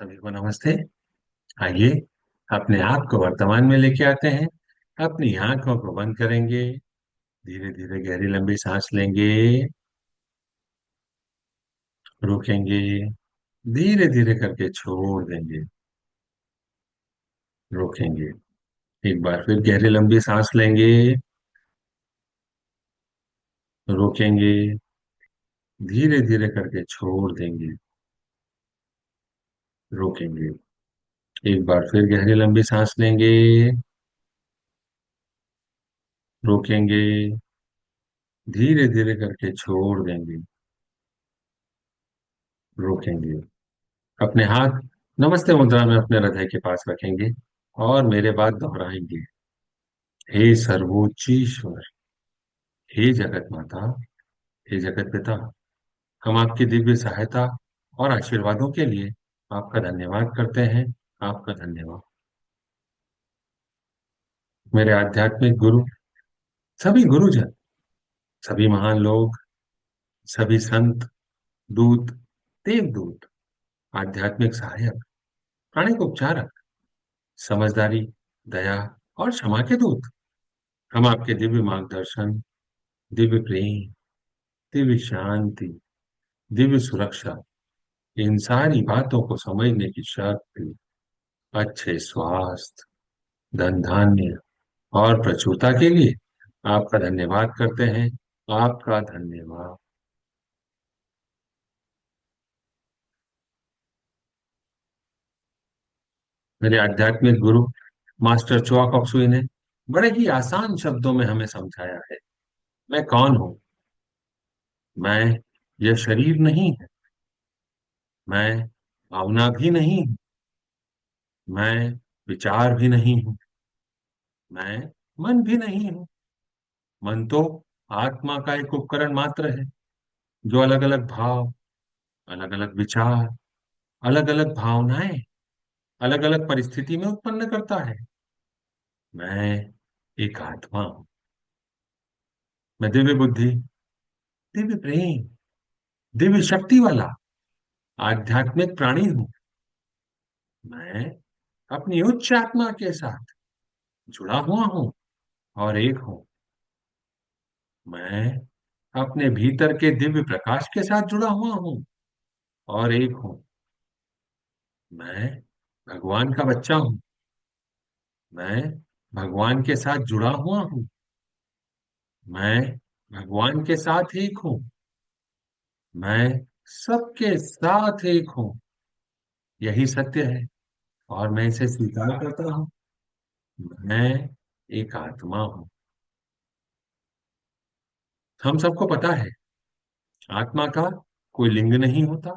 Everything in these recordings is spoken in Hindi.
सभी को नमस्ते। आइए अपने आप को वर्तमान में लेके आते हैं। अपनी आंखों को बंद करेंगे। धीरे धीरे गहरी लंबी सांस लेंगे। रोकेंगे। धीरे धीरे करके छोड़ देंगे। रोकेंगे। एक बार फिर गहरी लंबी सांस लेंगे। रोकेंगे। धीरे धीरे करके छोड़ देंगे। रोकेंगे। एक बार फिर गहरी लंबी सांस लेंगे। रोकेंगे। धीरे धीरे करके छोड़ देंगे। रोकेंगे। अपने हाथ नमस्ते मुद्रा में अपने हृदय के पास रखेंगे और मेरे बाद दोहराएंगे। हे सर्वोच्च ईश्वर, हे जगत माता, हे जगत पिता, हम आपकी दिव्य सहायता और आशीर्वादों के लिए आपका धन्यवाद करते हैं। आपका धन्यवाद। मेरे आध्यात्मिक गुरु, सभी गुरुजन, सभी महान लोग, सभी संत, दूत, देवदूत, आध्यात्मिक सहायक, प्राणिक उपचारक, समझदारी, दया और क्षमा के दूत, हम आपके दिव्य मार्गदर्शन, दिव्य प्रेम, दिव्य शांति, दिव्य सुरक्षा, इन सारी बातों को समझने की शक्ति, अच्छे स्वास्थ्य, धन धान्य और प्रचुरता के लिए आपका धन्यवाद करते हैं। आपका धन्यवाद। मेरे आध्यात्मिक गुरु मास्टर चुआ कॉक्सुई ने बड़े ही आसान शब्दों में हमें समझाया है। मैं कौन हूं? मैं यह शरीर नहीं है। मैं भावना भी नहीं हूं। मैं विचार भी नहीं हूं। मैं मन भी नहीं हूं। मन तो आत्मा का एक उपकरण मात्र है, जो अलग अलग भाव, अलग अलग विचार, अलग अलग भावनाएं अलग अलग परिस्थिति में उत्पन्न करता है। मैं एक आत्मा हूं। मैं दिव्य बुद्धि, दिव्य प्रेम, दिव्य शक्ति वाला आध्यात्मिक प्राणी हूं। मैं अपनी उच्च आत्मा के साथ जुड़ा हुआ हूं और एक हूं। मैं अपने भीतर के दिव्य प्रकाश के साथ जुड़ा हुआ हूं और एक हूं। मैं भगवान का बच्चा हूं। मैं भगवान के साथ जुड़ा हुआ हूं। मैं भगवान के साथ एक हूं। मैं सबके साथ एक हूं। यही सत्य है और मैं इसे स्वीकार करता हूं। मैं एक आत्मा हूं। हम सबको पता है, आत्मा का कोई लिंग नहीं होता,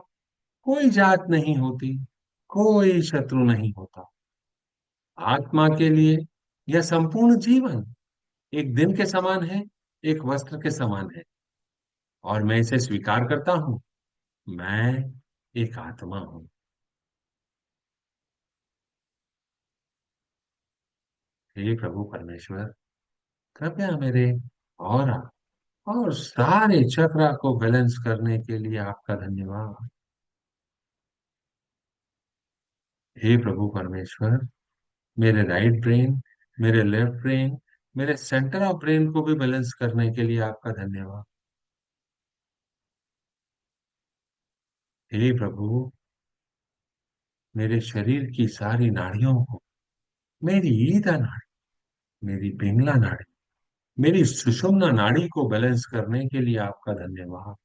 कोई जात नहीं होती, कोई शत्रु नहीं होता। आत्मा के लिए यह संपूर्ण जीवन एक दिन के समान है, एक वस्त्र के समान है और मैं इसे स्वीकार करता हूं। मैं एक आत्मा हूं। हे प्रभु परमेश्वर, कृपया मेरे और सारे चक्रा को बैलेंस करने के लिए आपका धन्यवाद। हे प्रभु परमेश्वर, मेरे राइट ब्रेन, मेरे लेफ्ट ब्रेन, मेरे सेंटर ऑफ ब्रेन को भी बैलेंस करने के लिए आपका धन्यवाद। हे प्रभु, मेरे शरीर की सारी नाड़ियों को, मेरी ईदा नाड़ी, मेरी पिंगला नाड़ी, मेरी सुषुम्ना नाड़ी को बैलेंस करने के लिए आपका धन्यवाद।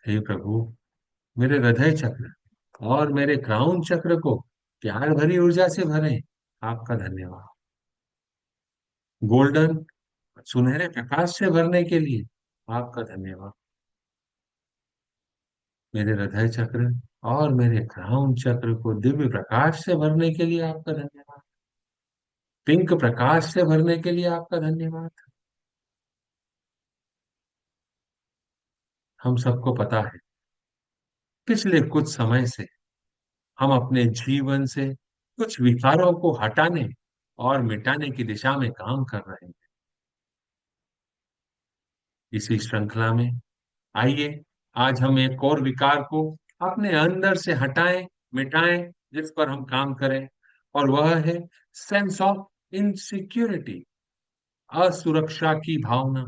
हे प्रभु, मेरे हृदय चक्र और मेरे क्राउन चक्र को प्यार भरी ऊर्जा से भरें। आपका धन्यवाद। गोल्डन सुनहरे प्रकाश से भरने के लिए आपका धन्यवाद। मेरे हृदय चक्र और मेरे क्राउन चक्र को दिव्य प्रकाश से भरने के लिए आपका धन्यवाद। पिंक प्रकाश से भरने के लिए आपका धन्यवाद। हम सबको पता है, पिछले कुछ समय से हम अपने जीवन से कुछ विकारों को हटाने और मिटाने की दिशा में काम कर रहे हैं। इसी श्रृंखला में आइए आज हम एक और विकार को अपने अंदर से हटाएं, मिटाएं, जिस पर हम काम करें, और वह है सेंस ऑफ इनसिक्योरिटी, असुरक्षा की भावना।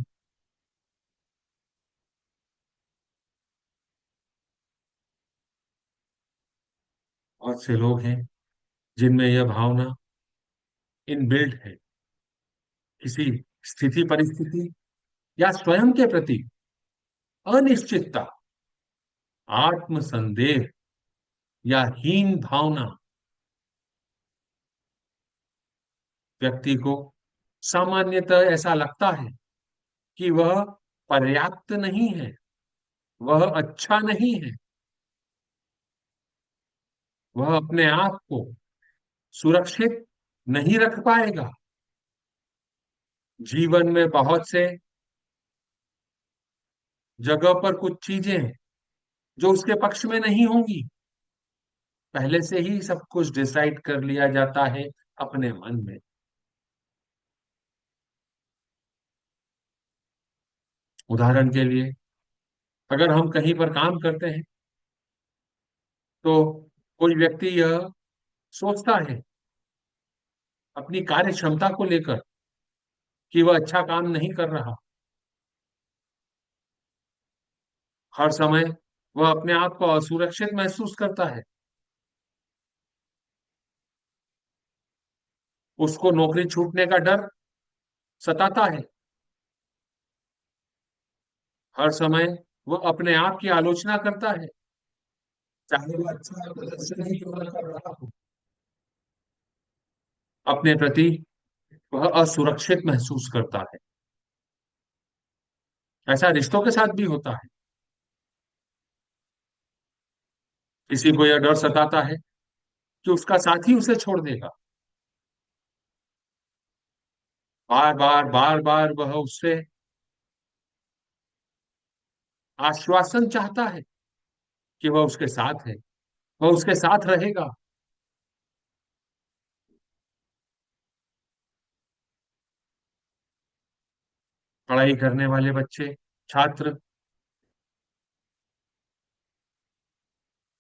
बहुत से लोग हैं जिनमें यह भावना इनबिल्ट है। किसी स्थिति परिस्थिति या स्वयं के प्रति अनिश्चितता, आत्म संदेह या हीन भावना व्यक्ति को सामान्यतः ऐसा लगता है कि वह पर्याप्त नहीं है, वह अच्छा नहीं है, वह अपने आप को सुरक्षित नहीं रख पाएगा। जीवन में बहुत से जगह पर कुछ चीजें हैं जो उसके पक्ष में नहीं होंगी। पहले से ही सब कुछ डिसाइड कर लिया जाता है अपने मन में। उदाहरण के लिए, अगर हम कहीं पर काम करते हैं तो कोई व्यक्ति यह सोचता है अपनी कार्य क्षमता को लेकर कि वह अच्छा काम नहीं कर रहा। हर समय वह अपने आप को असुरक्षित महसूस करता है। उसको नौकरी छूटने का डर सताता है। हर समय वह अपने आप की आलोचना करता है, चाहे वह अच्छा प्रदर्शन ही क्यों न कर रहा हो। अपने प्रति वह असुरक्षित महसूस करता है। ऐसा रिश्तों के साथ भी होता है। किसी को यह डर सताता है कि उसका साथी उसे छोड़ देगा। बार बार बार बार वह उससे आश्वासन चाहता है कि वह उसके साथ है, वह उसके साथ रहेगा। पढ़ाई करने वाले बच्चे, छात्र,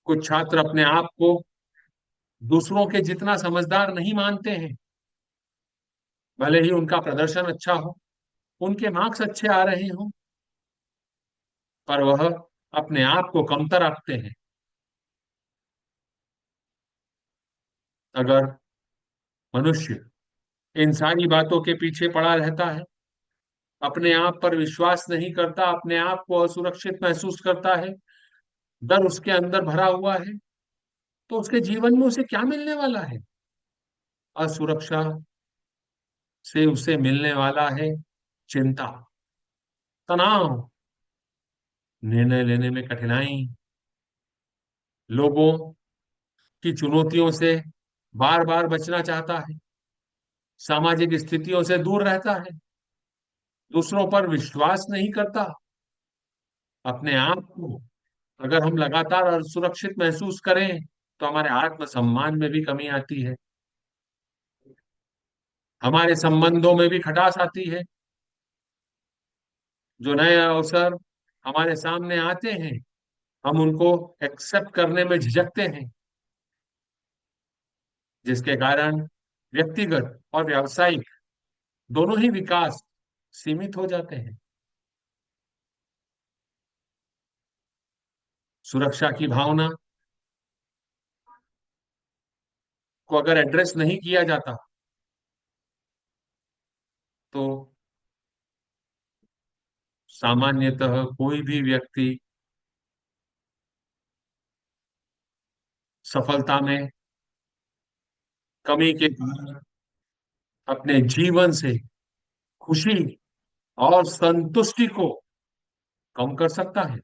कुछ छात्र अपने आप को दूसरों के जितना समझदार नहीं मानते हैं। भले ही उनका प्रदर्शन अच्छा हो, उनके मार्क्स अच्छे आ रहे हों, पर वह अपने आप को कमतर रखते हैं। अगर मनुष्य इन सारी बातों के पीछे पड़ा रहता है, अपने आप पर विश्वास नहीं करता, अपने आप को असुरक्षित महसूस करता है, डर उसके अंदर भरा हुआ है, तो उसके जीवन में उसे क्या मिलने वाला है? असुरक्षा से उसे मिलने वाला है चिंता, तनाव, निर्णय लेने में कठिनाई, लोगों की चुनौतियों से बार बार बचना चाहता है, सामाजिक स्थितियों से दूर रहता है, दूसरों पर विश्वास नहीं करता। अपने आप को अगर हम लगातार असुरक्षित महसूस करें तो हमारे आत्मसम्मान में भी कमी आती है, हमारे संबंधों में भी खटास आती है। जो नए अवसर हमारे सामने आते हैं, हम उनको एक्सेप्ट करने में झिझकते हैं, जिसके कारण व्यक्तिगत और व्यावसायिक दोनों ही विकास सीमित हो जाते हैं। सुरक्षा की भावना को अगर एड्रेस नहीं किया जाता तो सामान्यतः कोई भी व्यक्ति सफलता में कमी के कारण अपने जीवन से खुशी और संतुष्टि को कम कर सकता है।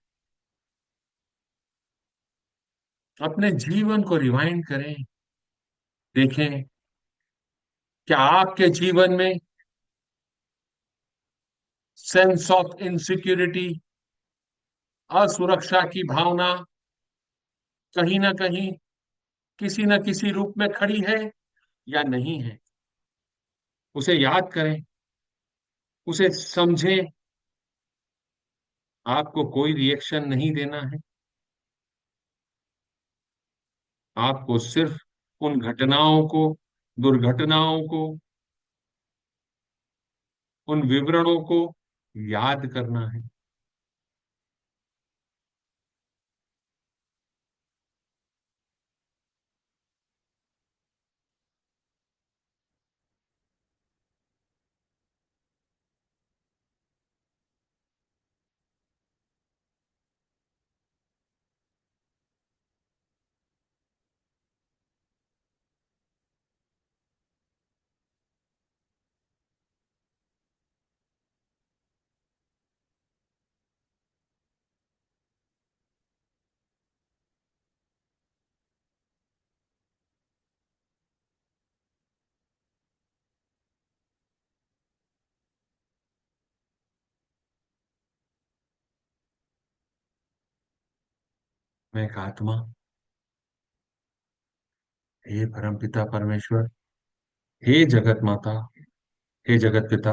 अपने जीवन को रिवाइंड करें, देखें क्या आपके जीवन में सेंस ऑफ इनसिक्योरिटी, असुरक्षा की भावना कहीं ना कहीं किसी न किसी रूप में खड़ी है या नहीं है। उसे याद करें, उसे समझें, आपको कोई रिएक्शन नहीं देना है। आपको सिर्फ उन घटनाओं को, दुर्घटनाओं को, उन विवरणों को याद करना है। मैं एक आत्मा, हे परमपिता परमेश्वर, हे जगत माता, हे जगत पिता,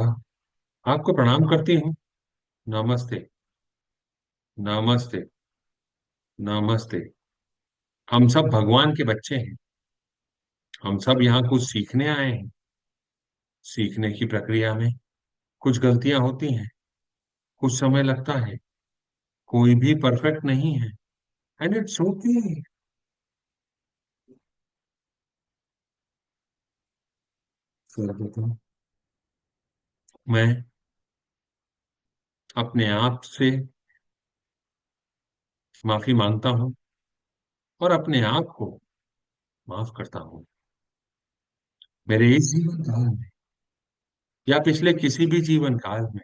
आपको प्रणाम करती हूँ। नमस्ते। नमस्ते। नमस्ते। हम सब भगवान के बच्चे हैं। हम सब यहाँ कुछ सीखने आए हैं। सीखने की प्रक्रिया में कुछ गलतियां होती हैं, कुछ समय लगता है। कोई भी परफेक्ट नहीं है, एंड इट्स ओके। सर्वप्रथम मैं अपने आप से माफी मांगता हूँ और अपने आप को माफ करता हूँ। मेरे इस जीवन काल में या पिछले किसी भी जीवन काल में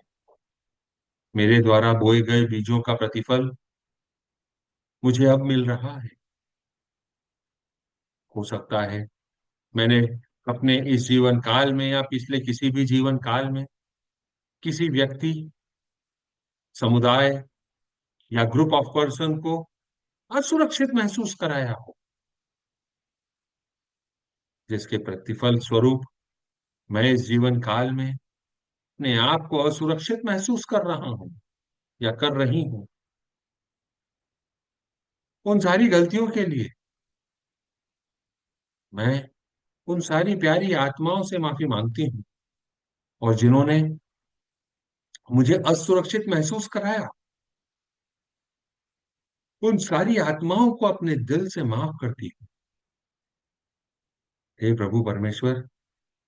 मेरे द्वारा बोए गए बीजों का प्रतिफल मुझे अब मिल रहा है। हो सकता है मैंने अपने इस जीवन काल में या पिछले किसी भी जीवन काल में किसी व्यक्ति, समुदाय या ग्रुप ऑफ पर्सन को असुरक्षित महसूस कराया हो, जिसके प्रतिफल स्वरूप मैं इस जीवन काल में अपने आप को असुरक्षित महसूस कर रहा हूं या कर रही हूं। उन सारी गलतियों के लिए मैं उन सारी प्यारी आत्माओं से माफी मांगती हूँ, और जिन्होंने मुझे असुरक्षित महसूस कराया, उन सारी आत्माओं को अपने दिल से माफ करती हूँ। हे प्रभु परमेश्वर,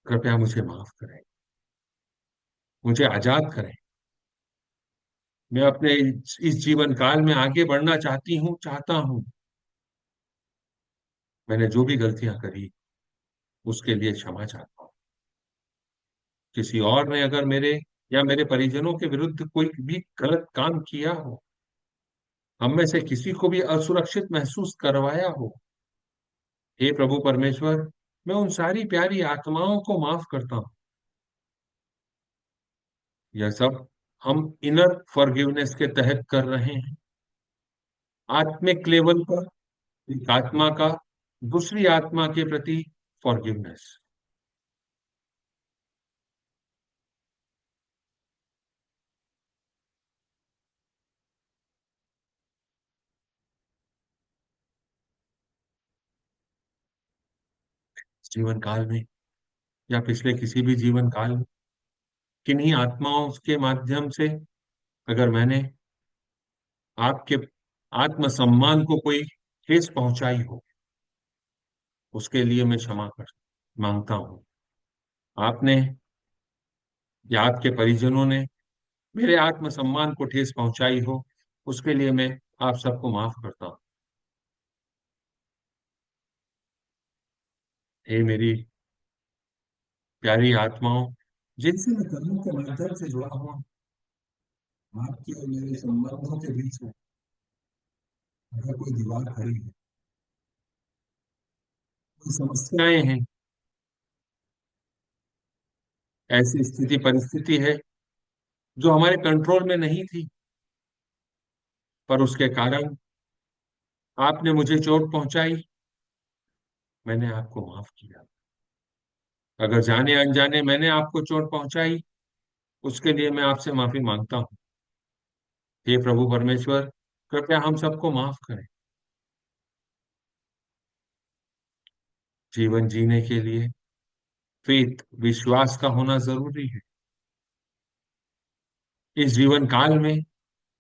कृपया मुझे माफ करें, मुझे आजाद करें। मैं अपने इस जीवन काल में आगे बढ़ना चाहता हूँ। मैंने जो भी गलतियां करी उसके लिए क्षमा चाहता हूँ। किसी और ने अगर मेरे या मेरे परिजनों के विरुद्ध कोई भी गलत काम किया हो, हम में से किसी को भी असुरक्षित महसूस करवाया हो, हे प्रभु परमेश्वर, मैं उन सारी प्यारी आत्माओं को माफ करता हूँ। यह सब हम इनर फॉरगिवनेस के तहत कर रहे हैं। आत्मिक लेवल पर एक आत्मा का दूसरी आत्मा के प्रति फॉरगिवनेस। जीवन काल में या पिछले किसी भी जीवन काल में किन्हीं आत्माओं के माध्यम से अगर मैंने आपके आत्मसम्मान को कोई ठेस पहुंचाई हो, उसके लिए मैं क्षमा कर मांगता हूँ। आपने या आपके परिजनों ने मेरे आत्मसम्मान को ठेस पहुंचाई हो, उसके लिए मैं आप सबको माफ करता हूँ। हे मेरी प्यारी आत्माओं, जिनसे मैं कर्मों के माध्यम से जुड़ा हुआ हूँ, आपके और मेरे संबंधों के बीच में अगर कोई दीवार खड़ी है, कोई समस्याएं हैं, ऐसी स्थिति परिस्थिति है जो हमारे कंट्रोल में नहीं थी, पर उसके कारण आपने मुझे चोट पहुंचाई, मैंने आपको माफ किया। अगर जाने अनजाने मैंने आपको चोट पहुंचाई, उसके लिए मैं आपसे माफी मांगता हूँ। हे प्रभु परमेश्वर, कृपया हम सबको माफ करें। जीवन जीने के लिए फेथ, विश्वास का होना जरूरी है। इस जीवन काल में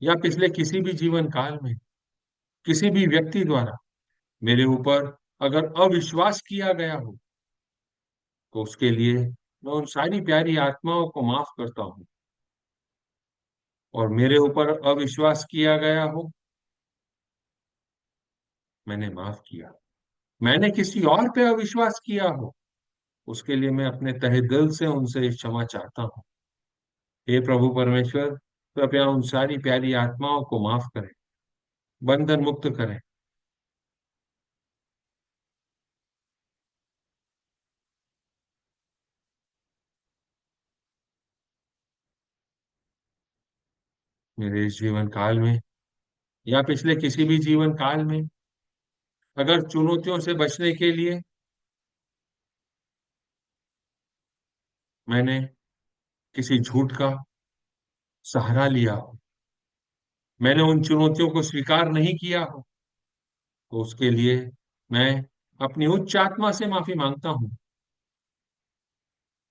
या पिछले किसी भी जीवन काल में किसी भी व्यक्ति द्वारा मेरे ऊपर अगर अविश्वास किया गया हो, तो उसके लिए मैं उन सारी प्यारी आत्माओं को माफ करता हूँ। और मेरे ऊपर अविश्वास किया गया हो, मैंने माफ किया। मैंने किसी और पे अविश्वास किया हो, उसके लिए मैं अपने तहे दिल से उनसे क्षमा चाहता हूँ। हे प्रभु परमेश्वर, कृपया उन सारी प्यारी आत्माओं को माफ करें, बंधन मुक्त करें। मेरे इस जीवन काल में या पिछले किसी भी जीवन काल में अगर चुनौतियों से बचने के लिए मैंने किसी झूठ का सहारा लिया हो, मैंने उन चुनौतियों को स्वीकार नहीं किया हो, तो उसके लिए मैं अपनी उच्च आत्मा से माफी मांगता हूँ।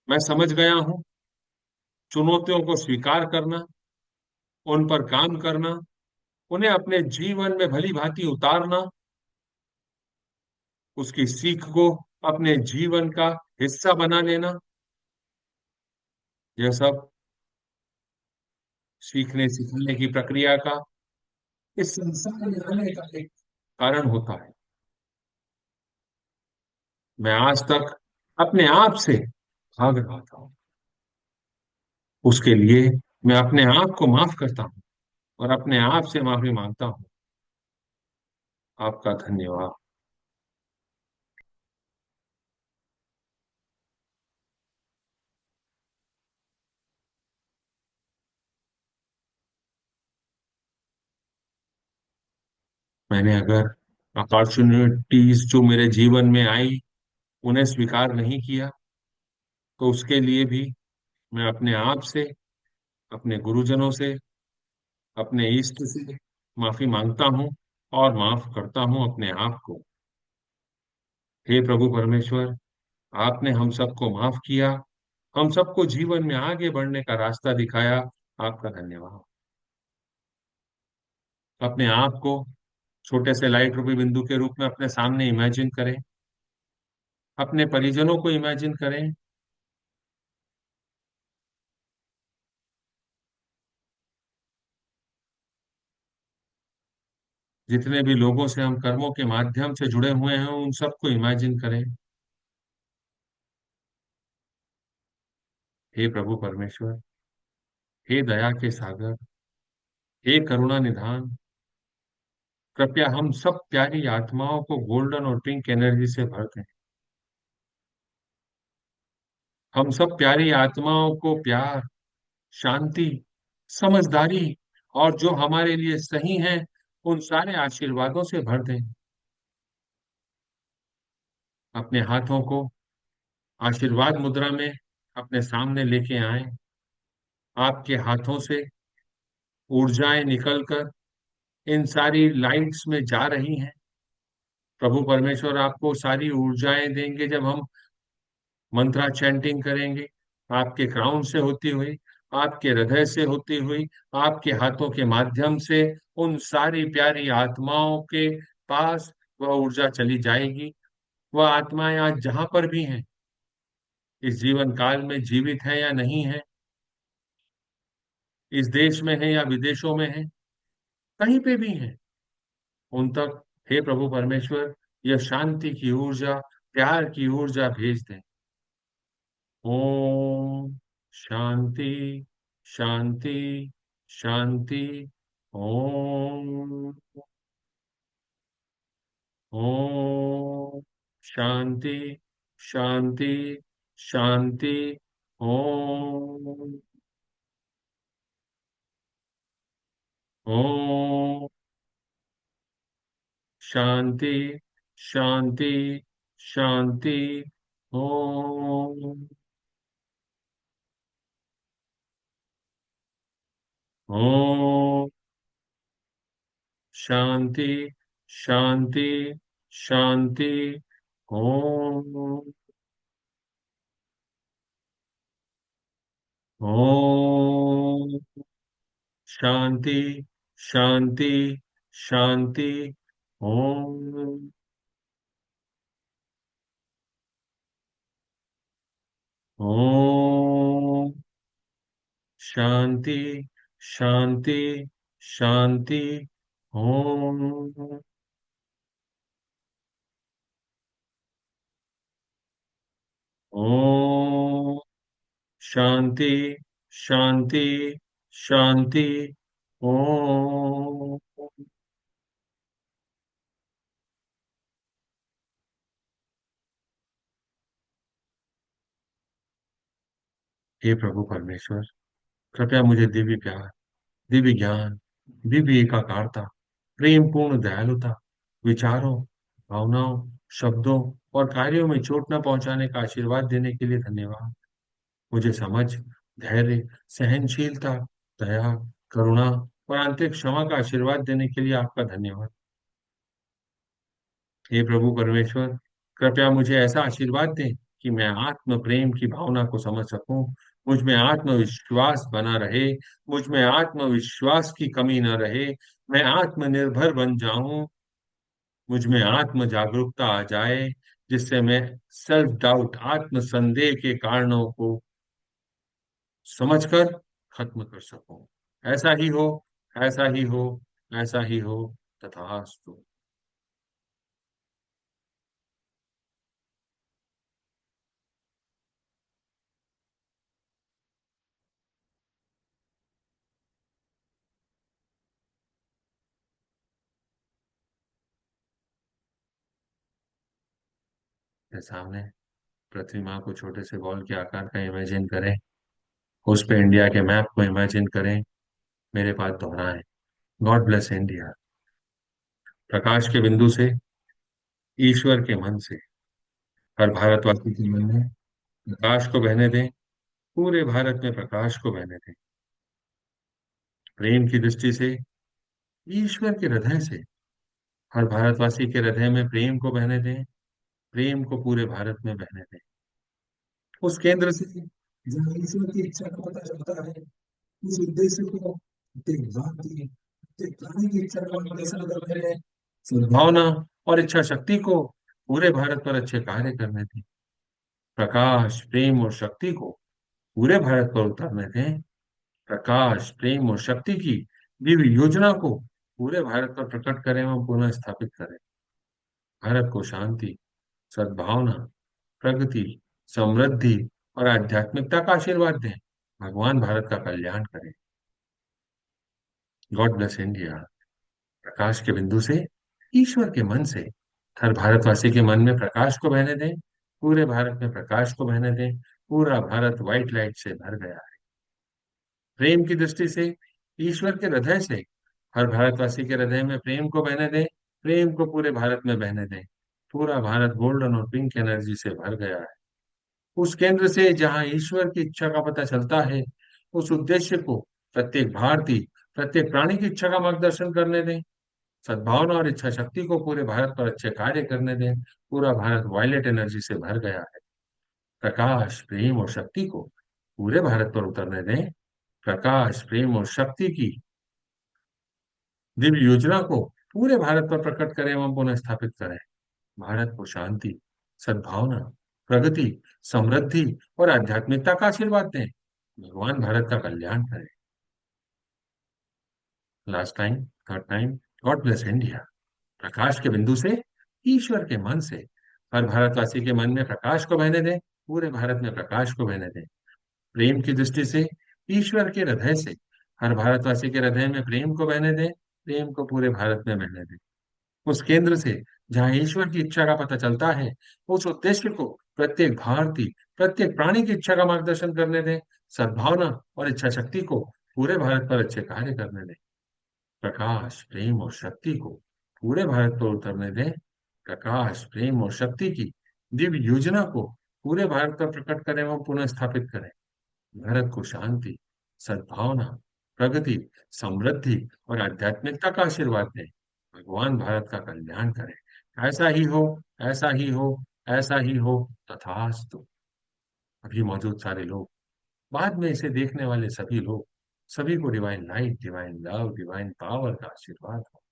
मैं समझ गया हूँ, चुनौतियों को स्वीकार करना, उन पर काम करना, उन्हें अपने जीवन में भली भांति उतारना, उसकी सीख को अपने जीवन का हिस्सा बना लेना, यह सब सीखने सिखाने की प्रक्रिया का, इस संसार में आने का एक कारण होता है। मैं आज तक अपने आप से भाग रहा था, उसके लिए मैं अपने आप को माफ करता हूँ और अपने आप से माफी मांगता हूँ। आपका धन्यवाद। मैंने अगर अपॉर्चुनिटीज जो मेरे जीवन में आई उन्हें स्वीकार नहीं किया, तो उसके लिए भी मैं अपने आप से, अपने गुरुजनों से, अपने इष्ट से माफी मांगता हूँ और माफ करता हूँ अपने आप को। हे प्रभु परमेश्वर, आपने हम सबको माफ किया, हम सबको जीवन में आगे बढ़ने का रास्ता दिखाया। आपका धन्यवाद। अपने आप को छोटे से लाइट रूपी बिंदु के रूप में अपने सामने इमेजिन करें, अपने परिजनों को इमेजिन करें, जितने भी लोगों से हम कर्मों के माध्यम से जुड़े हुए हैं उन सबको इमेजिन करें। हे प्रभु परमेश्वर, हे दया के सागर, हे करुणा निधान, कृपया हम सब प्यारी आत्माओं को गोल्डन और पिंक एनर्जी से भर दें। हम सब प्यारी आत्माओं को प्यार, शांति, समझदारी और जो हमारे लिए सही है उन सारे आशीर्वादों से भर दें। अपने हाथों को आशीर्वाद मुद्रा में अपने सामने लेके आए। आपके हाथों से ऊर्जाएं निकलकर इन सारी लाइट्स में जा रही हैं। प्रभु परमेश्वर आपको सारी ऊर्जाएं देंगे जब हम मंत्रा चैंटिंग करेंगे, आपके क्राउन से होती हुई, आपके हृदय से होती हुई, आपके हाथों के माध्यम से उन सारी प्यारी आत्माओं के पास वह ऊर्जा चली जाएगी। वह आत्माएं आज जहां पर भी हैं, इस जीवन काल में जीवित है या नहीं है, इस देश में है या विदेशों में है, कहीं पे भी हैं, उन तक हे प्रभु परमेश्वर यह शांति की ऊर्जा, प्यार की ऊर्जा भेज दें। ओम शांति, शांति, शांति। ओम, ओम शांति, शांति, शांति। ओम, ओम शांति, शांति, शांति। ओम, ओम शांति शांति शांति। ओम। ओम। शांति शांति शांति। ओम। ओम। शांति शांति शांति। ओम। ओम। शांति शांति शांति। ओम। हे प्रभु परमेश्वर, कृपया मुझे दिव्य प्यार, दिव्य ज्ञान, दिव्य एकाकारता, प्रेम पूर्ण दयालुता, विचारों, भावनाओं, शब्दों और कार्यों में चोट न पहुंचाने का आशीर्वाद देने के लिए धन्यवाद। मुझे समझ, धैर्य, सहनशीलता, दया, करुणा और आंतरिक क्षमा का आशीर्वाद देने के लिए आपका धन्यवाद। हे प्रभु परमेश्वर, कृपया मुझे ऐसा आशीर्वाद दें कि मैं आत्म प्रेम की भावना को समझ सकूं, मुझ में आत्मविश्वास बना रहे, मुझ में आत्मविश्वास की कमी न रहे, मैं आत्मनिर्भर बन जाऊं, मुझ में आत्म जागरूकता आ जाए, जिससे मैं सेल्फ डाउट, आत्म संदेह के कारणों को समझकर खत्म कर सकूं। ऐसा ही हो, ऐसा ही हो, ऐसा ही हो। तथास्तु। मेरे सामने पृथ्वी माँ को छोटे से बॉल के आकार का इमेजिन करें, उस पे इंडिया के मैप को इमेजिन करें, मेरे पास दोहराएं। God bless India. प्रकाश के बिंदु से, ईश्वर के मन से, हर भारतवासी के मन में प्रकाश को बहने दें, पूरे भारत में प्रकाश को बहने दें। प्रेम की दृष्टि से, ईश्वर के हृदय से, हर भारतवासी के हृदय में प्रेम को बहने दें, प्रेम को पूरे भारत में बहने दें। उस केंद्र से जहाँ ईश्वर की इच्छा का पता चलता है, उस उद्देश्य को प्रत्येक भारतीय, प्रत्येक प्राणी की इच्छा का मार्गदर्शन करने दें, सद्भावना और इच्छा शक्ति को पूरे भारत पर अच्छे कार्य करने दें। प्रकाश, प्रेम और शक्ति को पूरे भारत पर उतरने दें। प्रकाश, प्रेम और शक्ति की दिव्य योजना को पूरे भारत पर प्रकट करें एवं पुनः स्थापित करें। भारत को शांति, सद्भावना, प्रगति, समृद्धि और आध्यात्मिकता का आशीर्वाद दें। भगवान भारत का कल्याण करें। God bless India. प्रकाश के बिंदु से, ईश्वर के मन से, हर भारतवासी के मन में प्रकाश को बहने दें, पूरे भारत में प्रकाश को बहने दें। पूरा भारत व्हाइट लाइट से भर गया है। प्रेम की दृष्टि से, ईश्वर के हृदय से, हर भारतवासी के हृदय में प्रेम को बहने दें, प्रेम को पूरे भारत में बहने दें। पूरा भारत गोल्डन और पिंक एनर्जी से भर गया है। उस केंद्र से जहां ईश्वर की इच्छा का पता चलता है, उस उद्देश्य को प्रत्येक भारतीय, प्रत्येक प्राणी की इच्छा का मार्गदर्शन करने दें। सद्भावना और इच्छा शक्ति को पूरे भारत पर अच्छे कार्य करने दें। पूरा भारत वायलेट एनर्जी से भर गया है। प्रकाश, प्रेम और शक्ति को पूरे भारत पर उतरने दें। प्रकाश, प्रेम और शक्ति की दिव्य योजना को पूरे भारत पर प्रकट करें एवं पुनः स्थापित करें। भारत को शांति, सद्भावना, प्रगति, समृद्धि और आध्यात्मिकता का आशीर्वाद दें। भगवान भारत का कल्याण करें। Last time, third time. God bless India. प्रकाश के बिंदु से, ईश्वर के मन से, हर भारतवासी के मन में प्रकाश को बहने दें, पूरे भारत में प्रकाश को बहने दें। प्रेम की दृष्टि से, ईश्वर के हृदय से, हर भारतवासी के हृदय में प्रेम को बहने दें, प्रेम को पूरे भारत में बहने दें। उस केंद्र से जहां ईश्वर की इच्छा का पता चलता है, उस उद्देश्य को प्रत्येक भारतीय, प्रत्येक प्राणी की इच्छा का मार्गदर्शन करने दें। सद्भावना और इच्छा शक्ति को पूरे भारत पर अच्छे कार्य करने दें। प्रकाश, प्रेम और शक्ति को पूरे भारत पर उतरने दें। प्रकाश, प्रेम और शक्ति की दिव्य योजना को पूरे भारत पर प्रकट करें एवं पुनः स्थापित करें। भारत को शांति, सद्भावना, प्रगति, समृद्धि और आध्यात्मिकता का आशीर्वाद दें। भगवान भारत का कल्याण करे। ऐसा ही हो, ऐसा ही हो, ऐसा ही हो, तथास्तु। अभी मौजूद सारे लोग, बाद में इसे देखने वाले सभी लोग, सभी को divine light, divine love, divine power का आशीर्वाद हो।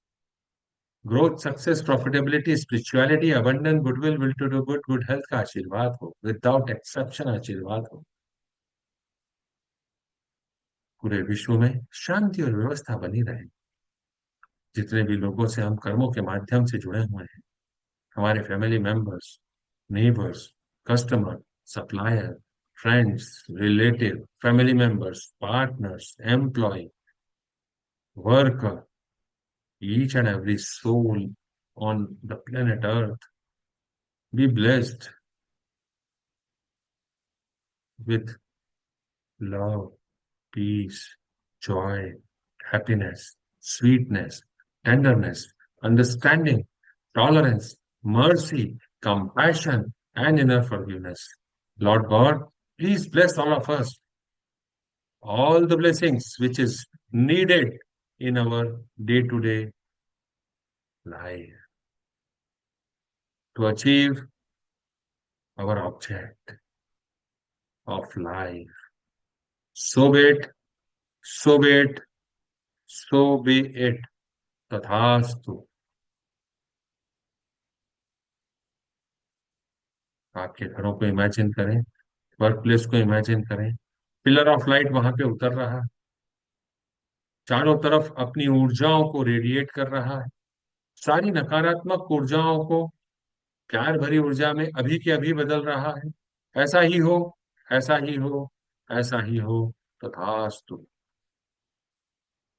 Growth, success, profitability, spirituality, abundance, goodwill, will to do good, good health का आशीर्वाद हो, विदाउट एक्सेप्शन आशीर्वाद हो। पूरे विश्व में शांति और व्यवस्था बनी रहे। जितने भी लोगों से हम कर्मों के माध्यम से जुड़े हुए हैं, हमारे family members, neighbours, customer, supplier, friends, relative, family members, partners, employ, worker, each and every soul on the planet Earth be blessed with love, peace, joy, happiness, sweetness, tenderness, understanding, tolerance, mercy, compassion, and inner forgiveness. Lord God, please bless all of us, all the blessings which is needed in our day-to-day life to achieve our object of life. So be it, so be it, so be it. तथास्तु। आपके घरों को इमेजिन करें, वर्क प्लेस को इमेजिन करें, पिलर ऑफ लाइट वहां पे उतर रहा है, चारों तरफ अपनी ऊर्जाओं को रेडिएट कर रहा है, सारी नकारात्मक ऊर्जाओं को प्यार भरी ऊर्जा में अभी के अभी बदल रहा है। ऐसा ही हो, ऐसा ही हो, ऐसा ही हो, तथास्तु।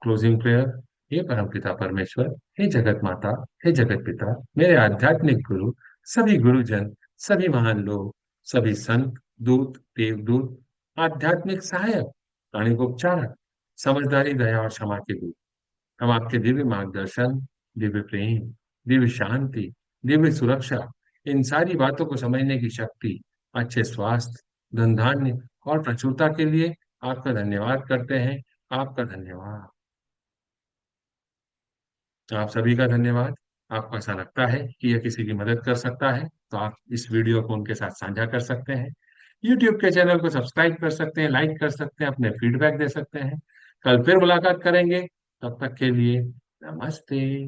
Closing prayer. हे परमपिता परमेश्वर, हे जगत माता, हे जगत पिता, मेरे आध्यात्मिक गुरु, सभी गुरुजन, सभी महान लोग, सभी संत, दूत, देवदूत, आध्यात्मिक सहायक, प्राणिकोपचारक, समझदारी, दया और क्षमा के दूत, हम आपके दिव्य मार्गदर्शन, दिव्य प्रेम, दिव्य शांति, दिव्य सुरक्षा, इन सारी बातों को समझने की शक्ति, अच्छे स्वास्थ्य, धन धान्य और प्रचुरता के लिए आपका धन्यवाद करते हैं। आपका धन्यवाद। तो आप सभी का धन्यवाद। आपको ऐसा लगता है कि यह किसी की मदद कर सकता है तो आप इस वीडियो को उनके साथ साझा कर सकते हैं। YouTube के चैनल को सब्सक्राइब कर सकते हैं, लाइक कर सकते हैं, अपने फीडबैक दे सकते हैं। कल फिर मुलाकात करेंगे, तब तक के लिए नमस्ते।